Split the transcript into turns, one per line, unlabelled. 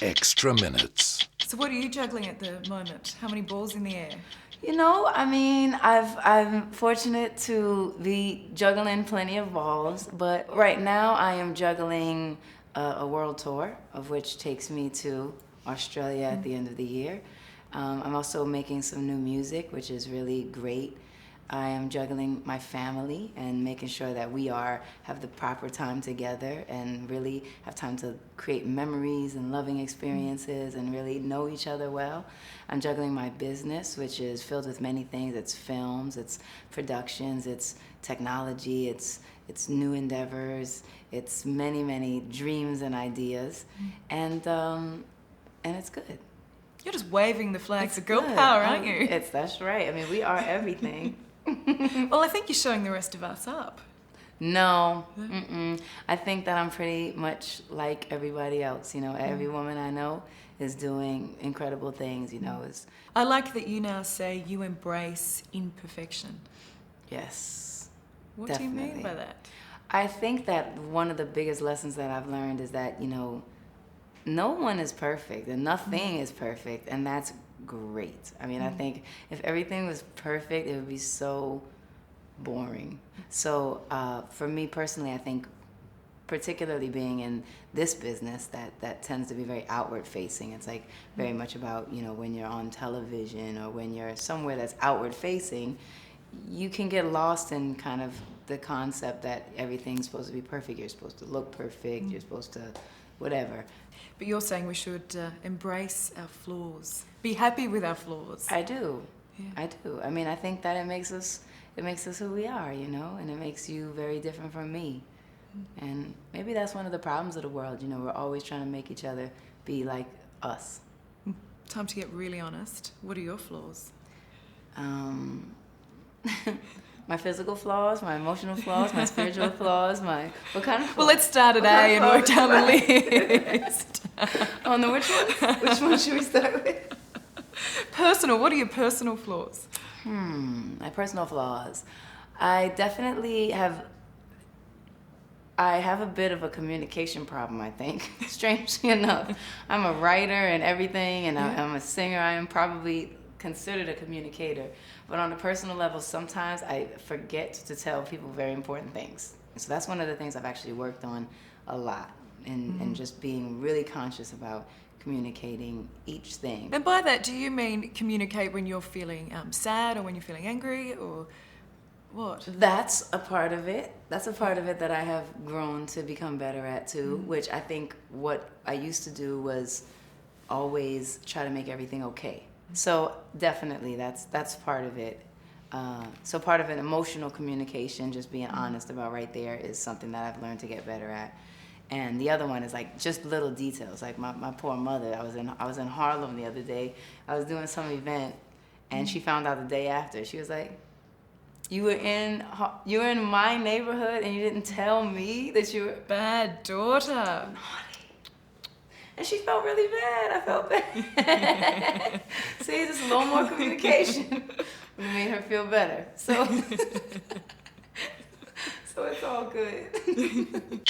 Extra Minutes.
So what are you juggling at the moment? How many balls in the air?
You know, I mean, I'm fortunate to be juggling plenty of balls, but right now I am juggling a world tour, of which takes me to Australia at the end of the year. I'm also making some new music, which is really great. I am juggling my family and making sure that we have the proper time together and really have time to create memories and loving experiences and really know each other well. I'm juggling my business, which is filled with many things. It's films, it's productions, it's technology, it's new endeavors, it's many dreams and ideas, and it's good.
You're just waving the flags of girl
Good.
power, aren't you?
That's right. I mean, we are everything.
Well, I think you're showing the rest of us up.
No, I think that I'm pretty much like everybody else. You know, every woman I know is doing incredible things. You know,
I like that you now say you embrace imperfection.
yes.
What do you mean
Definitely.
by that?
I think that one of the biggest lessons that I've learned is that, you know, no one is perfect and nothing is perfect, and that's great. I mean, I think if everything was perfect, it would be so boring. So for me personally, I think particularly being in this business that tends to be very outward facing. It's like very much about, you know, when you're on television or when you're somewhere that's outward facing, you can get lost in kind of the concept that everything's supposed to be perfect. You're supposed to look perfect. You're supposed to whatever.
But you're saying we should embrace our flaws, be happy with our flaws.
I do.
Yeah.
I do. I mean, I think that it makes us who we are, you know, and it makes you very different from me. And maybe that's one of the problems of the world. You know, we're always trying to make each other be like us.
Time to get really honest. What are your flaws?
My physical flaws, my emotional flaws, my spiritual flaws, what kind of flaws?
Well, let's start at A and work down the list.
Oh, no, which one? Which one should we start with?
Personal. What are your personal flaws?
My personal flaws. I definitely have a bit of a communication problem, I think, strangely enough. I'm a writer and everything, and I'm a singer. I am probably considered a communicator. But on a personal level, sometimes I forget to tell people very important things. So that's one of the things I've actually worked on a lot, and just being really conscious about communicating each thing.
And by that, do you mean communicate when you're feeling sad or when you're feeling angry or what?
That's a part of it. That's a part of it that I have grown to become better at too, which I think what I used to do was always try to make everything okay. So definitely that's part of it. So part of an emotional communication, just being honest about right there, is something that I've learned to get better at. And the other one is like just little details. Like my poor mother, I was in Harlem the other day. I was doing some event, and she found out the day after. She was like, you were in my neighborhood and you didn't tell me that you were
Bad daughter.
naughty. And she felt really bad. I felt bad. See, just a little more communication would have made her feel better. So it's all good.